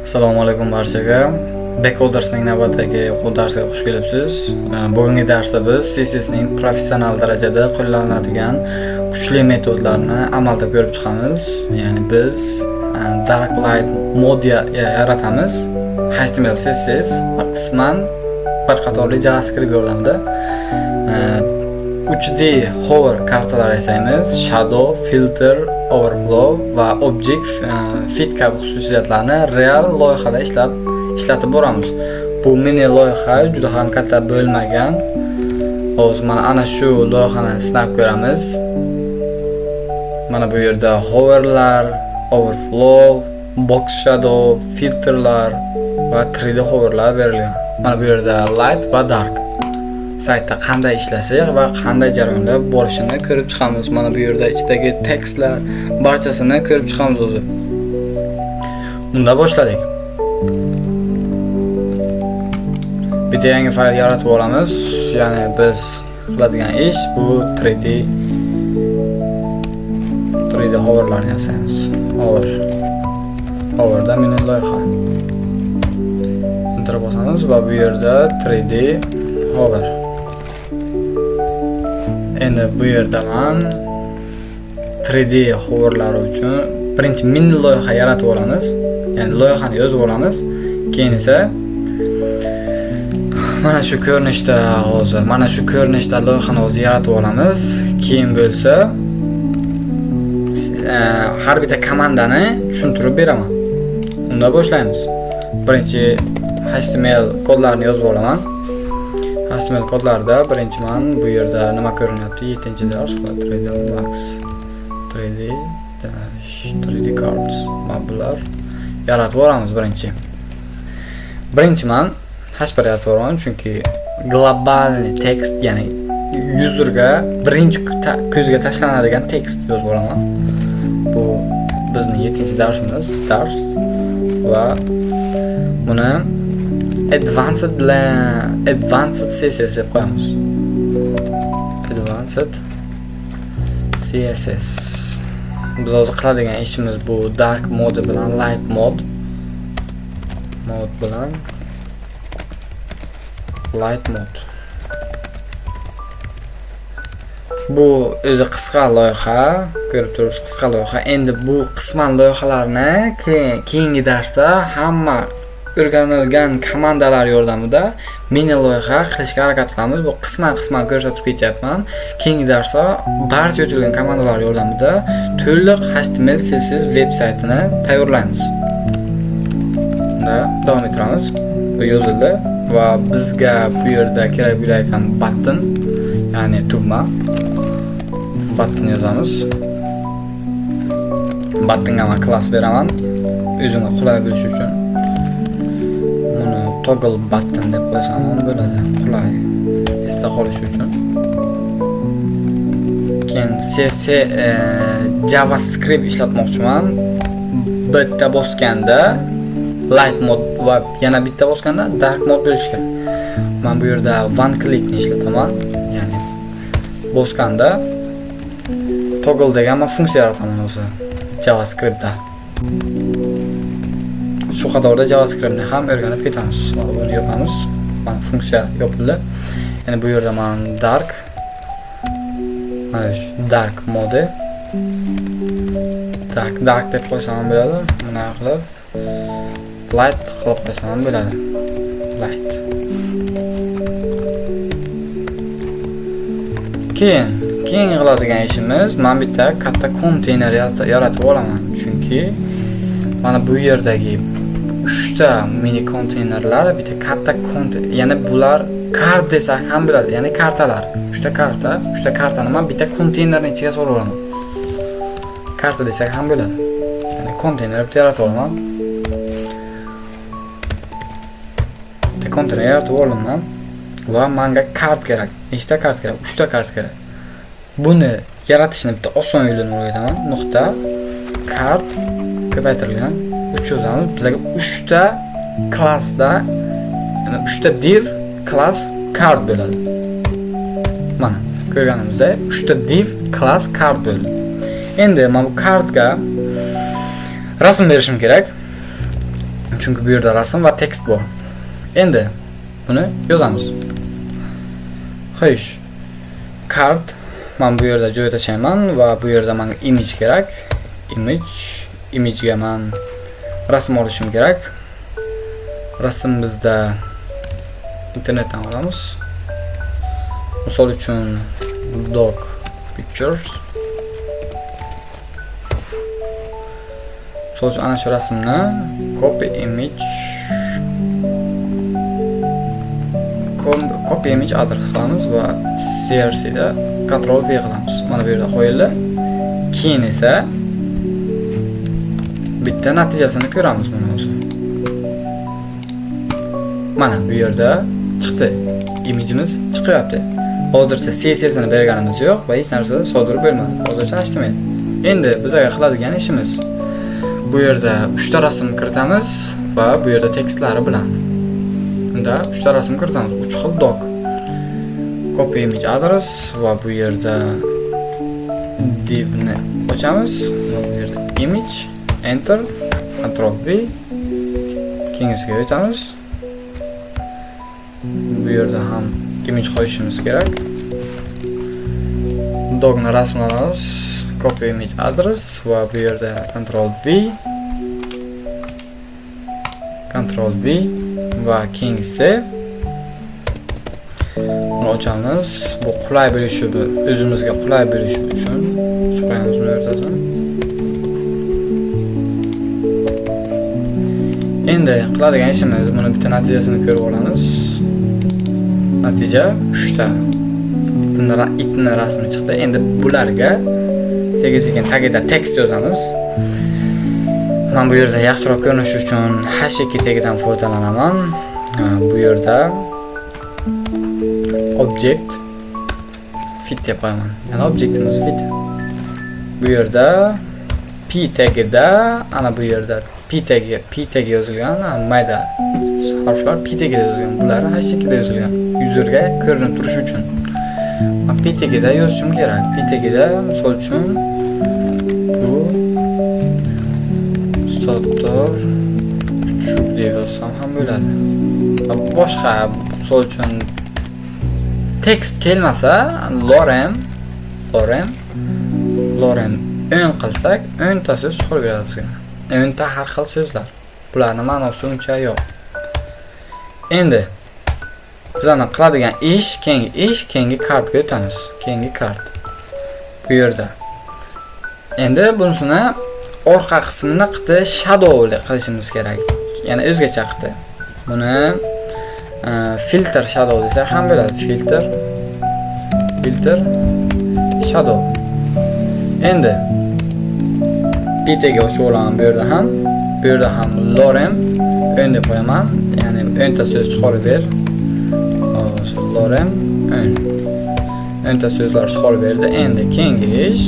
Assalomu alaykum barchaga. Backcodersning navbatdagi o'quv darsiga xush kelibsiz. Bugungi darsda biz CSS ning professional darajada qo'llaniladigan kuchli metodlarni amalda ko'rib chiqamiz. Ya'ni biz dark light mod yaratamiz. HTML, CSS va qisman bir qatorli JavaScript yordamida 3D hover kartalar yasaymiz. Shadow, filter, overflow va object fit kabi xususiyatlarni real loyihada ishlatib boramiz. Bu mini loyiha juda ham katta bo'lmagan. Hozir mana ana shu loyihani sinab ko'ramiz. Mana bu yerda hoverlar, overflow, box shadow, filterlar va 3D hoverlar berilgan. Mana bu yerda light va dark saytda qanday ishlashi va qanday jarayonlar borishini ko'rib chiqamiz. Mana bu yerda ichidagi tekstlar barchasini ko'rib chiqamiz o'zi. Unda boshladik. Bitta yangi fayl yaratib olamiz. Ya'ni biz qiladigan ish bu 3D hoverlarni yasaymiz. Hoverda mini loyiha. Enter bosamiz va bu yerda 3D hover. Endi bu yerda men 3D hoverlar uchun birinchi mini loyiha yaratib olamiz. Ya'ni loyihani yozib olamiz. Keyin esa mana shu ko'rinishda loyihani o'zi yaratib olamiz. Keyin bo'lsa har bitta komandani tushuntirib beraman. Unda boshlaymiz. Birinchi HTML kodlarini yozib olaman. HTML kodlarda birinchi men bu yerda nima ko'rinyapti? 7-dars 3D box 3D cards bular yaratib olamiz birinchi men H1 yaratib olaman, chunki global tekst, ya'ni userga birinchi ko'zga tashlanadigan tekst yozib olaman. Bu bizning 7-darsimiz, dars va buni advanced CSS deb qo'yamiz. Advanced CSS. Biz hozir qiladigan ishimiz bu dark mode bilan light mode bilan light mode. Bu o'zi qisqa loyiha, ko'rib turibsiz, qisqa loyiha. Endi bu qisman loyihalarni keyingi darsda hamma o'rganilgan komandalar yordamida mini loyiha qilishga harakat qilamiz. Bu qisman ko'rsatib ketyapman. Keyingi darsda barcha o'tilgan komandalar yordamida to'liq HTML, CSS veb saytini tayyorlaymiz. Unda davom ettiramiz. Bu yozildi va bizga bu yerda kerak bo'lgan button, ya'ni tugma. Button yozamiz. Buttonga men class beraman. O'zimga qulay bo'lishi uchun. Toggle button deb qo'ysam ham bo'ladi, qulay esda qolish uchun. Keyin JavaScript ishlatmoqchiman. Bitta bosganda light mode va yana bitta bosganda dark mode bo'lishi kerak. Men bu yerda one click ni ishlataman. Ya'ni bosganda toggle degan funksiya yarataman o'zi JavaScriptda. Shu qatorda JavaScriptni ham o'rganib ketamiz. Buni yopamiz. Mana funksiya yopildi. Ya'ni bu yerda men dark mode dark deb qo'ysam ham bo'ladi. Buni qilib light qilib qo'ysam ham bo'ladi. Light. Keyin qiladigan ishimiz, men bitta katta konteyner yaratib olaman, chunki mana bu yerdagi 3 ta mini konteynerlar, bitta katta konteyner, ya'ni bular kart desak ham bo'ladi, ya'ni kartalar. 3 ta kartani men bitta konteynerning ichiga solib olaman. Karta desak ham bo'ladi. Ya'ni konteyner bitta yaratib olaman. Bitta konteyner yaratib olaman va menga kart kerak. Nechta kart kerak? 3 ta kart kerak. Buni yaratishni bitta oson yo'lini o'rgataman. Nuqta kart ko'paytirilgan 3 yozamiz. Bizga 3 ta klassda, ya'ni 3 ta div class card bo'ladi. Mana ko'rganimizda 3 ta div class card bo'ldi. Endi men bu cardga rasm berishim kerak. Chunki bu yerda rasm va tekst bor. Endi buni yozamiz. Xo'sh. Card men bu yerda joy tashlayman va bu yerda menga image kerak. Imagega men rasm olishim kerak. Rasm bizda internetdan olamiz. Misol uchun dog pictures. Misol uchun ana shu rasmni copy image address qilamiz va CRC da Ctrl V qilamiz. Mana bu yerda qo'yildi. Keyin esa bitta natijasini ko'ramiz buni o'zi. Mana bu yerda chiqdi. Imijimiz chiqyapti. Hozircha CSS ni berganimiz yo'q va hech narsa sodir bo'lmadi. Hozircha HTML. Endi bizga qiladigan ishimiz bu yerda 3 ta rasm kiritamiz va bu yerda tekstlari bilan. Unda 3 ta rasm kiritamiz. 3 xil doc. Copy image address va bu yerda div ni ochamiz. Va bu yerda image enter Ctrl V keyingiga o'tamiz. Bu yerda ham image qo'yishimiz kerak. Dogni rasmlaymiz. Copy image address va bu yerda Ctrl V va keyingisi buni ochamiz. Bu qulay bo'lishi, o'zimizga qulay bo'lishi uchun qo'yamiz buni o'rtasini. Endi qiladigan ishimiz buni bitta natijasini ko'rib olamiz. Natija 3 ta itni rasmi chiqdi. Endi bularga sekin tagida tekst yozamiz. Men bu yerda yaxshiroq ko'rinish uchun H2 tagidan foydalanaman. Bu yerda object fit deb qo'yaman. Ya'ni obyektimiz fit. Bu yerda p tagida ana bu yerda p tagi yozilgan, mayda harflar p tagida yozilgan. Bular H2 da yozilgan. Yuzerga ko'rinib turishi uchun. Men p tagida yozishim kerak. P tagida misol uchun bu sotor kuchuk deb yozsam ham bo'ladi. Boshqa misol uchun tekst kelmasa lorem o'ng qilsak 10 ta so'z chiqarib beradi bizga. 10 ta har xil so'zlar. Bularning ma'nosi uncha yo'q. Endi bizning qiladigan keyingi kartga o'tamiz. Keyingi kart. Bu yerda. Endi bunisini orqa qismini qiti shadowli qilishimiz kerak. Ya'ni o'zgacha qiti. Buni filter shadow desa ham bo'ladi. Filter shadow. Endi bitega o'sha olaman bu yerda ham lorem ön deb qo'yaman. Ya'ni o'nta so'z chiqarib ber. Hozir lorem o'nta so'zlar chiqarib berdi. Endi keyingi ish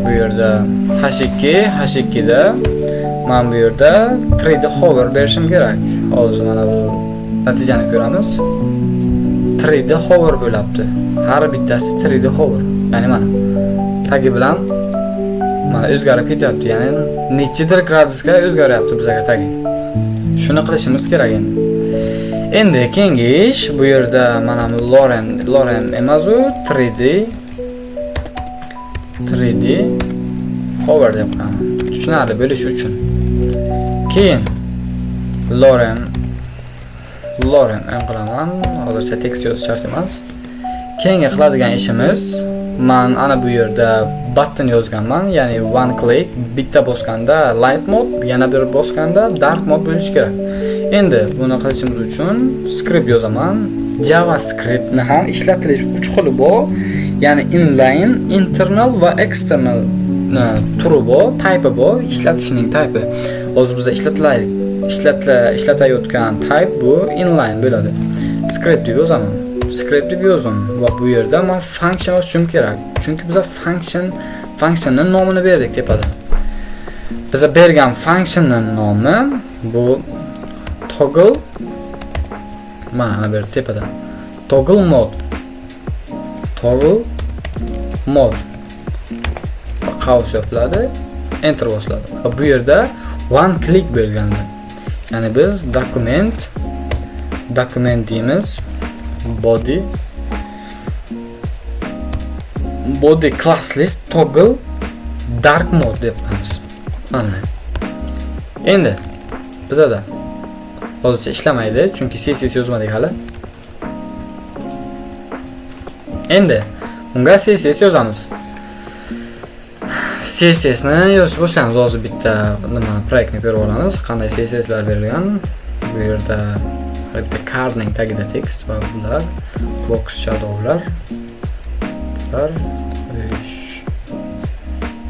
bu yerda H2 da men bu yerda 3D hover berishim kerak. Hozir mana bu natijani ko'ramiz. 3D hover bo'libdi. Har bittasi 3D hover. Ya'ni mana tagi bilan mana o'zgarib ketyapti. Ya'ni nechidir gradusga o'zgaryapti bizga tagi. Shuni qilishimiz kerak endi. Endi keyingi ish bu yerda mana lorem emas u 3D hover deb qo'yaman. Tushunarli bo'lishi uchun. Keyin lorem ön qilaman. Hozircha tekst yozish shart emas. Keyingi qiladigan ishimiz men ana bu yerda button yozganman, ya'ni one click, bitta bosganda light mode, yana bir bosganda dark mode bo'lishi kerak. Endi buni qilishimiz uchun script yozaman. JavaScriptni ham ishlatilish 3 xili bor, ya'ni inline, internal va external turi bor, type bor, ishlatishning type. Hozir biz ishlatayotgan type bu inline bo'ladi. Script deb yozaman. Script deb yozdim va bu yerda men function yozishim kerak. Chunki biz functionning nomini berdik tepada. Biz bergan functionning nomi bu toggle, mana bu tepada. Toggle mode. Qavs yopiladi, enter bosiladi. Va bu yerda one click belgilandi. Ya'ni biz document deymiz. Body class list toggle dark mode deb qo'yamiz. Mana. Endi bizada hozircha ishlamaydi, chunki CSS yozmadik hali. Endi unga CSS yozamiz. CSS ni yozishni boshlaymiz. Hozir bitta nima proyektni ko'rib olamiz. Qanday CSS'lar berilgan. Bu yerda bitta cardning tagida text va bular box shadowlar. Bular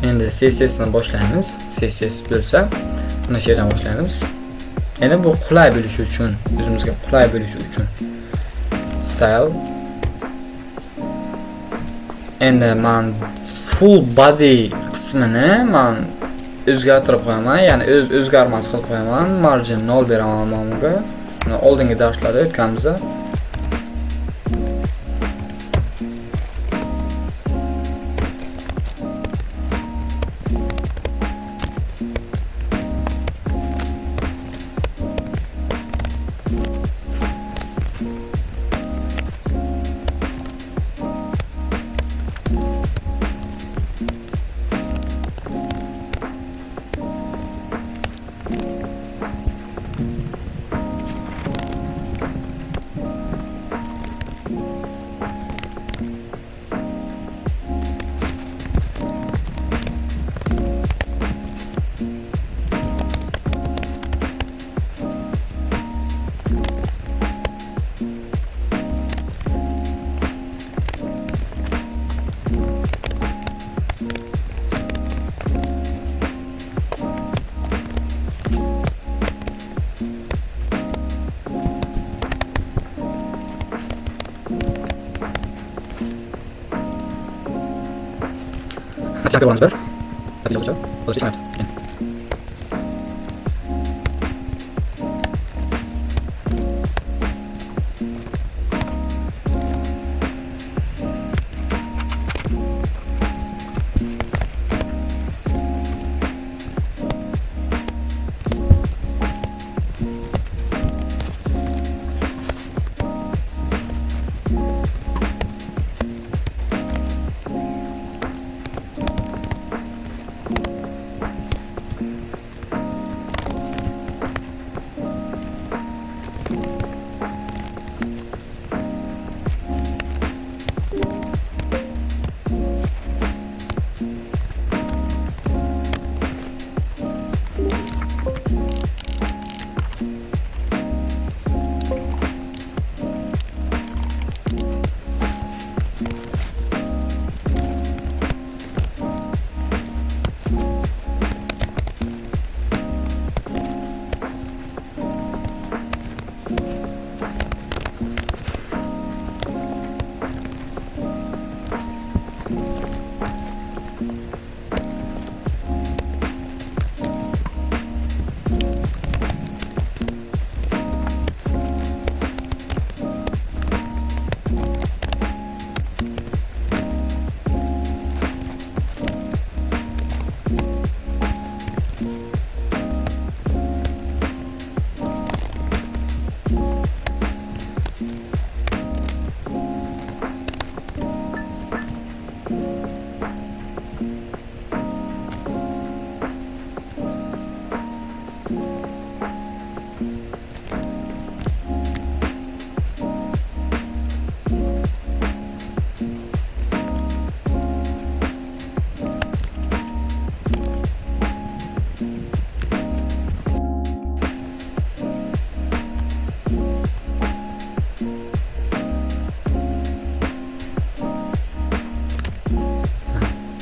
endi CSS ni boshlaymiz. CSS bo'lsa, mana shu yerdan boshlaymiz. Endi bu qulay bo'lishi uchun, o'zimizga qulay bo'lishi uchun style. Endi men full body qismini men o'zgartirib qo'yaman, ya'ni o'zgarmas qilib qo'yaman. Margin 0 beraman bunga. Oldingi darslarda o'tganmiz. Sakın olanız bir. Hadi çalışalım. Hadi çalışalım.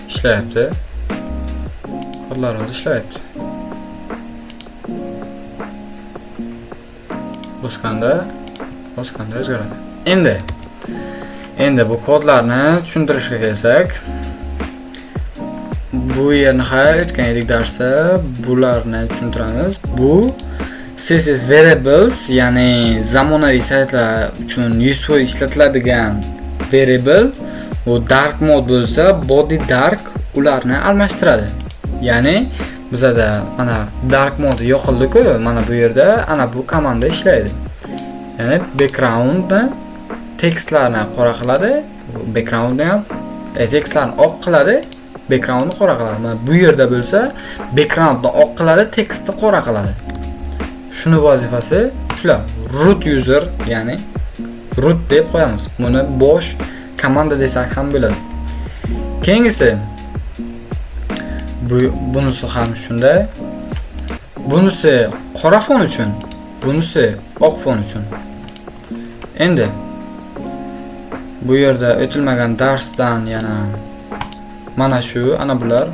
İşlayapti. Kodlarimiz ishlayapti. Bosganda o'zgaradi. Endi bu kodlarni tushuntirishga kelsak, bu yerni o'tgan edik darsda bularni tushuntiramiz. Bu CSS variables, ya'ni zamonaviy saytlar uchun useful ishlatiladigan variable. Bu dark mode bo'lsa, body dark ularni almashtiradi. Ya'ni bizada mana dark mode yo'qildi-ku, mana bu yerda ana bu komanda ishlaydi. Ya'ni backgroundni tekstlarni qora qiladi, backgroundni ham tekstlarni oq qiladi, backgroundni qora qiladi. Mana bu yerda bo'lsa, backgroundni oq qiladi, tekstni qora qiladi. Shuni vazifasi shular. Root user, ya'ni root deb qo'yamiz. Buni bosh komanda desak ham bo'ladi. Keyingisi bunisi ham shunday. Bunisi qora fon uchun, bunisi oq fon uchun. Endi bu yerda o'tilmagan darsdan yana mana shu, ana bular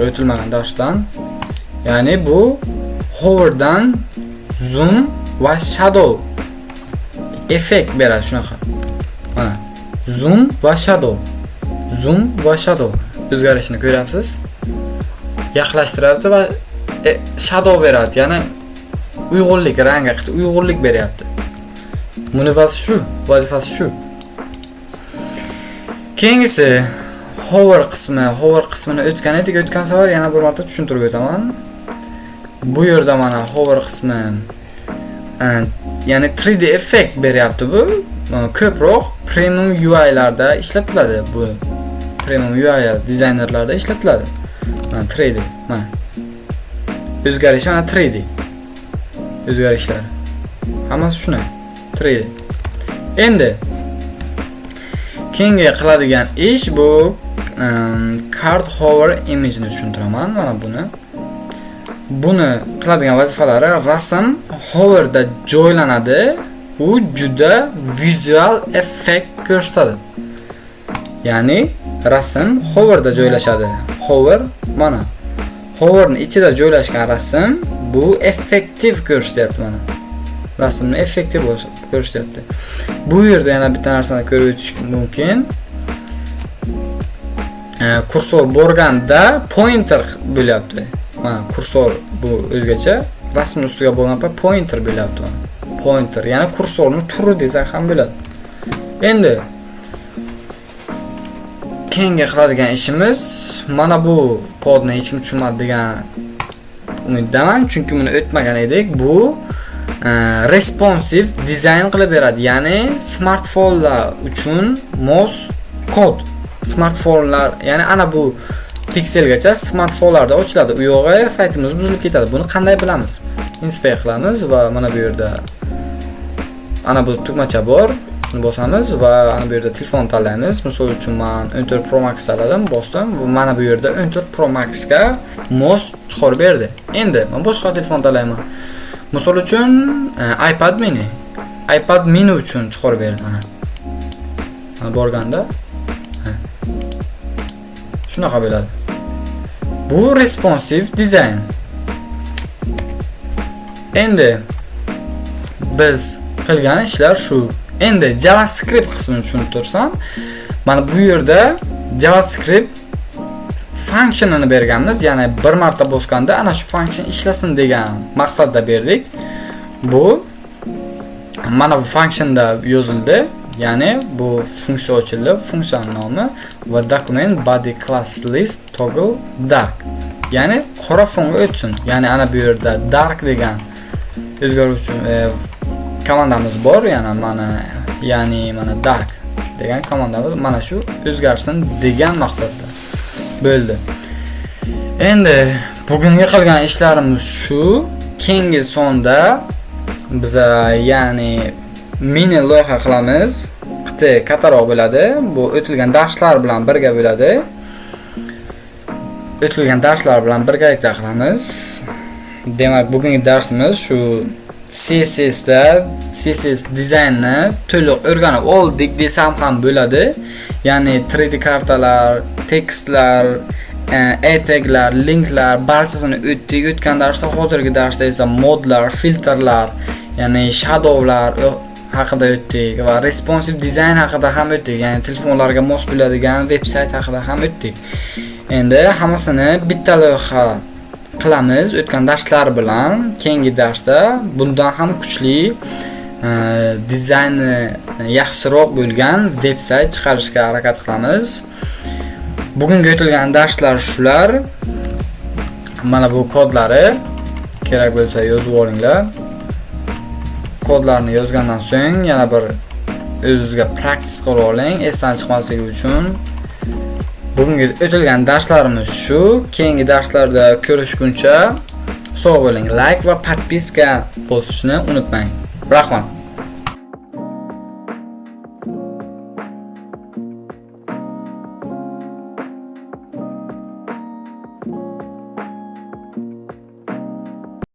o'tilmagan darsdan. Ya'ni bu hoverdan zoom va shadow effekt beradi shunaqa. Mana zoom va shadow o'zgarishini ko'ryapsiz. Yaqinlashtiryapti va shadow beradi. Ya'ni uyg'unlik, rangga uyg'unlik beryapti. Buni vazifasi shu. Keyingisi hover qismini o'tgan edik. O'tgan safar yana bir marta tushuntirib o'taman. Bu yerda mana hover qismi ya'ni 3D effekt beryapti bu. Ko'proq premium UI larda ishlatiladi bu. Premium UI dizaynerlarda ishlatiladi. Mana 3D, mana. O'zgarish mana 3D. O'zgarishlar. Hammasi shuna. 3D. Endi keyingi qiladigan ish bu card hover image ni tushuntiraman. Mana buni qiladigan vazifalari rasm hoverda joylanadi. U juda vizual effekt ko'rsatadi. Ya'ni rasm hoverda joylashadi. Hover mana. Hoverning ichida joylashgan rasm bu effektiv ko'rsatyapti mana. Rasmni effektiv ko'rsatyapti. Bu yerda yana bitta narsani ko'rib o'tish mumkin. Kursor borganda pointer bo'lyapti. Mana kursor bu o'zgacha, rasmning ustiga bo'lgan pointer bo'lyapti mana. Pointer, ya'ni kursorning turi desak ham bo'ladi. Endi keyingi qiladigan ishimiz mana bu kodni hech kim tushunmadi degan umiddaman, chunki buni o'tmagan edik. Bu responsive dizayn qilib beradi, ya'ni smartfonlar uchun mos kod. Smartfonlar, ya'ni ana bu pikselgacha smartfonlarda ochiladi. U yo'g'a saytimiz buzilib ketadi. Buni qanday bilamiz? Inspect qilamiz va mana bu yerda ana bu tugmacha bor. Shuni bosamiz va ana bu yerda telefon tanlaymiz. Misol uchun men 14 Pro Max tanladim, bosdim va mana bu yerda 14 Pro Max ga mos chiqarib berdi. Endi men boshqa telefon tanlayman. Misol uchun iPad mini uchun chiqarib berdi ana. Mana borganda shunaqa bo'ladi. Bu responsive design. Endi biz qilgan ishlar shu. Endi JavaScript qismini tushunib tursam, mana bu yerda JavaScript functionini berganmiz, ya'ni bir marta bosganda ana shu function ishlasin degan maqsadda berdik. Bu mana bu functionda yozildi, ya'ni bu funksiya ochildi, funksiyaning nomi va document body class list toggle dark. Ya'ni qora fonga o'tsin. Ya'ni ana bu yerda dark degan o'zgaruvchi komandamiz bor, ya'ni mana dark degan komandamiz mana shu o'zgarsin degan maqsadda bo'ldi. Endi bugungi qilgan ishlarimiz shu. Keyingi sonda biz ya'ni mini loyiha qilamiz. Qiti kattaroq bo'ladi. Bu o'tilgan darslar bilan birga bo'ladi. O'tilgan darslar bilan birgalikda qilamiz. Demak, bugungi darsimiz shu CSS dizaynni to'liq o'rganib oldik desam ham bo'ladi. Ya'ni 3D kartalar, tekstlar, taglar, linklar barchasini o'tdik. O'tgan darsda, hozirgi darsda esa modlar, filtrlar, ya'ni shadowlar haqida o'tdik va responsive design haqida ham o'tdik. Ya'ni telefonlarga mos bo'ladigan veb-sayt haqida ham o'tdik. Endi hammasini bitta loyiha qilamiz o'tgan darslar bilan. Keyingi darsda bundan ham kuchli dizayni yaxshiroq bo'lgan veb-sayt chiqarishga harakat qilamiz. Bugungi o'tilgan darslar shular. Mana bu kodlari kerak bo'lsa yozib olinglar. Kodlarni yozgandan so'ng yana bir o'zingizga praktik qilib oling, esdan chiqmasligi uchun. Bugungi o'tilgan darslarimiz shu. Keyingi darslarda ko'rishguncha sog' bo'ling. Like va podpiska bosishni unutmang. Rahmat.